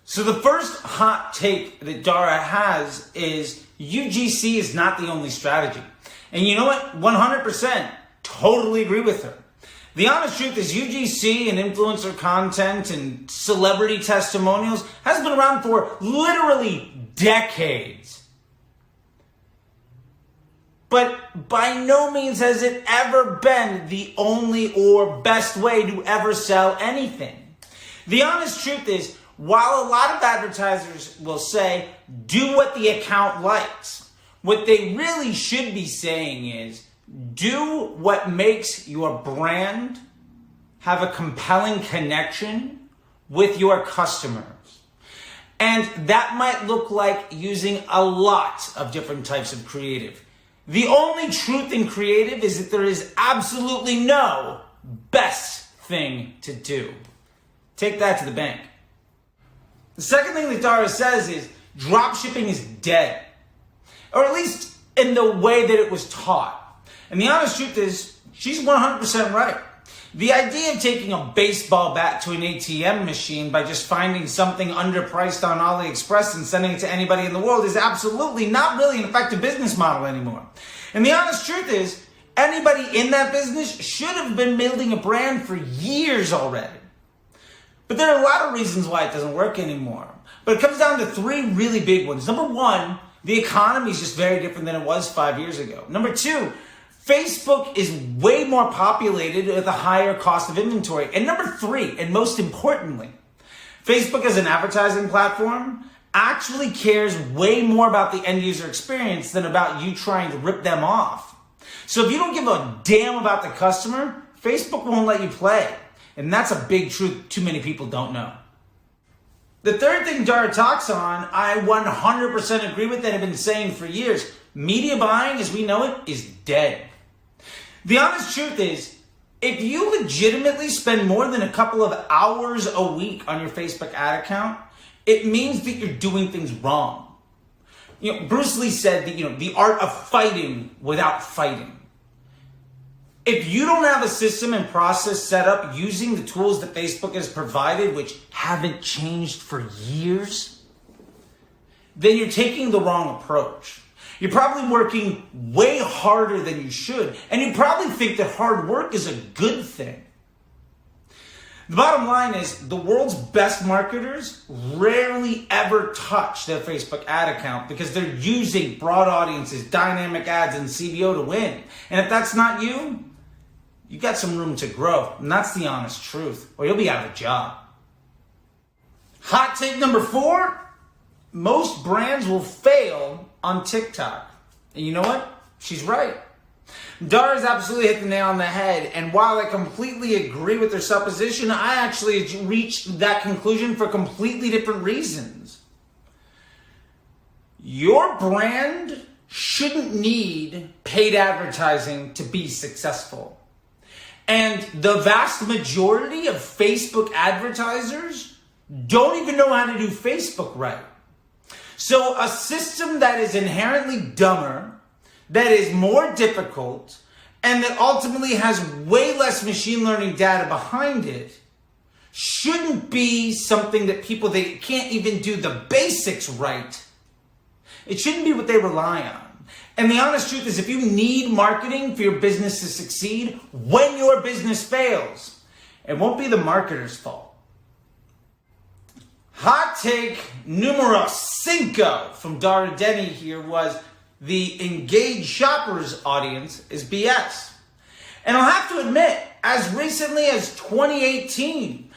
So the first hot take that Dara has is UGC is not the only strategy. And you know what? 100% totally agree with her. The honest truth is UGC and influencer content and celebrity testimonials has been around for literally decades. But by no means has it ever been the only or best way to ever sell anything. The honest truth is, while a lot of advertisers will say, do what the account likes, what they really should be saying is, do what makes your brand have a compelling connection with your customers. And that might look like using a lot of different types of creative. The only truth in creative is that there is absolutely no best thing to do. Take that to the bank. The second thing that Dara says is dropshipping is dead. Or at least in the way that it was taught. And the honest truth is, she's 100% right. The idea of taking a baseball bat to an ATM machine by just finding something underpriced on AliExpress and sending it to anybody in the world is absolutely not really an effective business model anymore. And the honest truth is, anybody in that business should have been building a brand for years already. But there are a lot of reasons why it doesn't work anymore. But it comes down to three really big ones. Number one, the economy is just very different than it was 5 years ago. Number two, Facebook is way more populated with a higher cost of inventory. And number three, and most importantly, Facebook as an advertising platform actually cares way more about the end user experience than about you trying to rip them off. So if you don't give a damn about the customer, Facebook won't let you play. And that's a big truth too many people don't know. The third thing Dara talks on, I 100% agree with that I've been saying for years. Media buying as we know it is dead. The honest truth is, if you legitimately spend more than a couple of hours a week on your Facebook ad account, it means that you're doing things wrong. Bruce Lee said that, the art of fighting without fighting. If you don't have a system and process set up using the tools that Facebook has provided, which haven't changed for years, then you're taking the wrong approach. You're probably working way harder than you should, and you probably think that hard work is a good thing. The bottom line is the world's best marketers rarely ever touch their Facebook ad account because they're using broad audiences, dynamic ads, and CBO to win. And if that's not you, you got some room to grow, and that's the honest truth, or you'll be out of a job. Hot take number 4, most brands will fail on TikTok. And you know what? She's right. Dara's absolutely hit the nail on the head, and while I completely agree with her supposition, I actually reached that conclusion for completely different reasons. Your brand shouldn't need paid advertising to be successful. And the vast majority of Facebook advertisers don't even know how to do Facebook right. So a system that is inherently dumber, that is more difficult, and that ultimately has way less machine learning data behind it shouldn't be something that people that can't even do the basics right. It shouldn't be what they rely on. And the honest truth is, if you need marketing for your business to succeed, when your business fails, it won't be the marketer's fault. Hot take numero 5 from Dara Denny here was the engaged shoppers audience is BS. And I'll have to admit, as recently as 2018,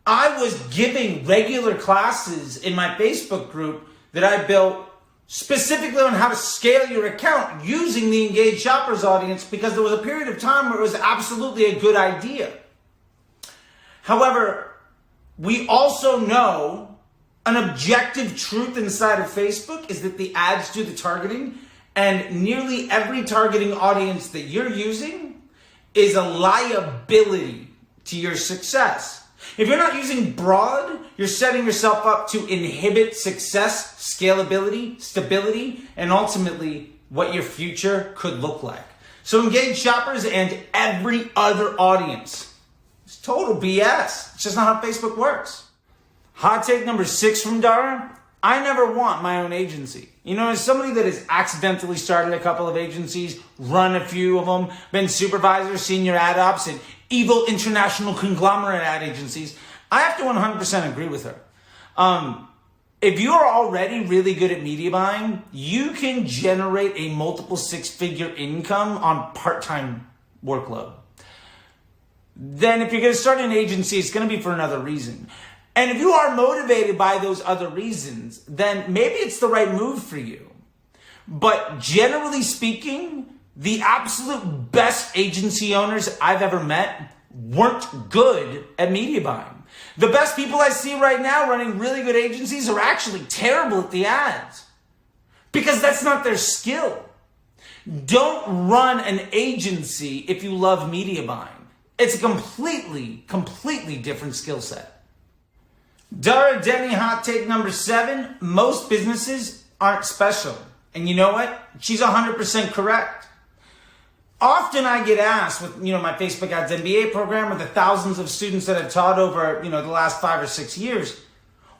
I was giving regular classes in my Facebook group that I built specifically on how to scale your account using the engaged shoppers audience because there was a period of time where it was absolutely a good idea. However, we also know an objective truth inside of Facebook is that the ads do the targeting, and nearly every targeting audience that you're using is a liability to your success. If you're not using broad, you're setting yourself up to inhibit success, scalability, stability, and ultimately what your future could look like. So engage shoppers and every other audience. It's total BS. It's just not how Facebook works. Hot take number 6 from Dara. I never want my own agency. You know, as somebody that has accidentally started a couple of agencies, run a few of them, been supervisor, senior ad ops, and evil international conglomerate ad agencies, I have to 100% agree with her. If you are already really good at media buying, you can generate a multiple 6-figure income on part-time workload. Then if you're going to start an agency, it's going to be for another reason. And if you are motivated by those other reasons, then maybe it's the right move for you. But generally speaking, the absolute best agency owners I've ever met weren't good at media buying. The best people I see right now running really good agencies are actually terrible at the ads because that's not their skill. Don't run an agency if you love media buying. It's a completely different skill set. Dara Denny hot take number 7. Most businesses aren't special. And you know what? She's 100% correct. Often I get asked with, my Facebook Ads MBA program with the thousands of students that I've taught over, the last 5 or 6 years.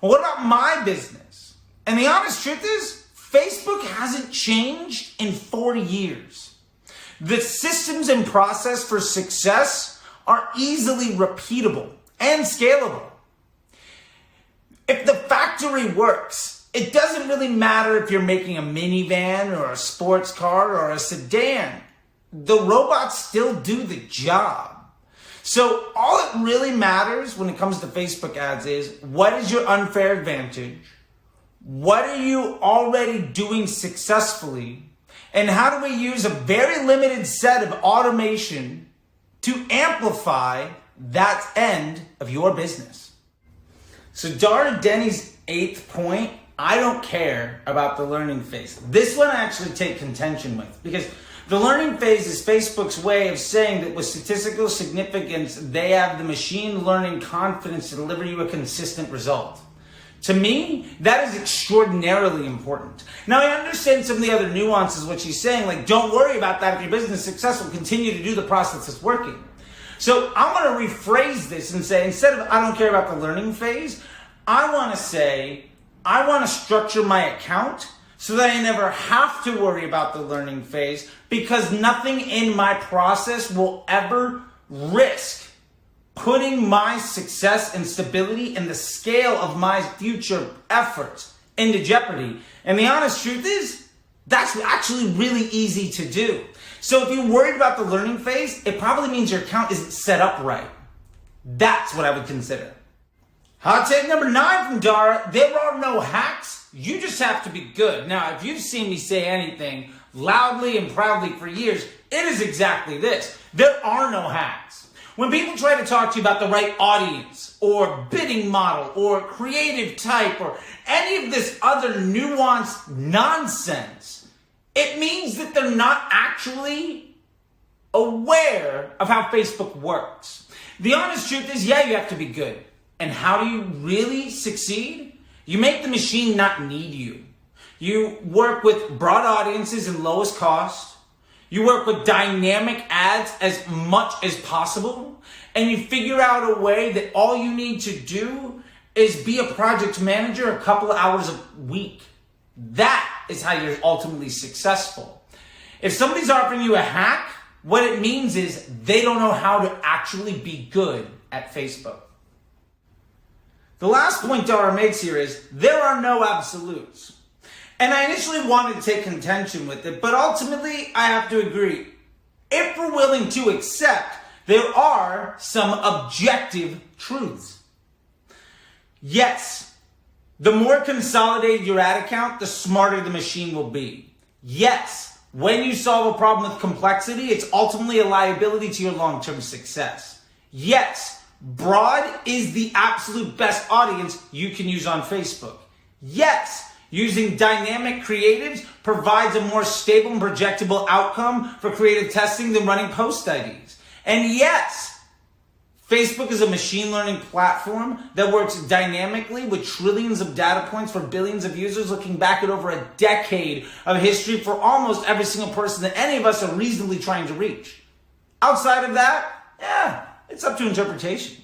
Well, what about my business? And the honest truth is, Facebook hasn't changed in 40 years. The systems and process for success are easily repeatable and scalable. If the factory works, it doesn't really matter if you're making a minivan or a sports car or a sedan. The robots still do the job. So all it really matters when it comes to Facebook ads is, what is your unfair advantage? What are you already doing successfully? And how do we use a very limited set of automation to amplify that end of your business? So Dara Denny's 8th point, I don't care about the learning phase. This one I actually take contention with, because the learning phase is Facebook's way of saying that with statistical significance, they have the machine learning confidence to deliver you a consistent result. To me, that is extraordinarily important. Now, I understand some of the other nuances, what she's saying, like, don't worry about that if your business is successful, continue to do the process that's working. So I'm going to rephrase this and say, instead of I don't care about the learning phase, I want to say, I want to structure my account so that I never have to worry about the learning phase, because nothing in my process will ever risk putting my success and stability and the scale of my future efforts into jeopardy. And the honest truth is, that's actually really easy to do. So if you're worried about the learning phase, it probably means your account isn't set up right. That's what I would consider. Hot take number 9 from Dara, there are no hacks. You just have to be good. Now, if you've seen me say anything loudly and proudly for years, it is exactly this. There are no hacks. When people try to talk to you about the right audience or bidding model or creative type or any of this other nuanced nonsense, it means that they're not actually aware of how Facebook works. The honest truth is, yeah, you have to be good. And how do you really succeed? You make the machine not need you. You work with broad audiences and lowest cost. You work with dynamic ads as much as possible. And you figure out a way that all you need to do is be a project manager a couple of hours a week. That is how you're ultimately successful. If somebody's offering you a hack, what it means is they don't know how to actually be good at Facebook. The last point Dara makes here is there are no absolutes. And I initially wanted to take contention with it, but ultimately I have to agree. If we're willing to accept, there are some objective truths. Yes, the more consolidated your ad account, the smarter the machine will be. Yes, when you solve a problem with complexity, it's ultimately a liability to your long-term success. Yes, broad is the absolute best audience you can use on Facebook. Yes, using dynamic creatives provides a more stable and projectable outcome for creative testing than running post IDs. And yes, Facebook is a machine learning platform that works dynamically with trillions of data points for billions of users, looking back at over a decade of history for almost every single person that any of us are reasonably trying to reach. Outside of that, yeah, it's up to interpretation.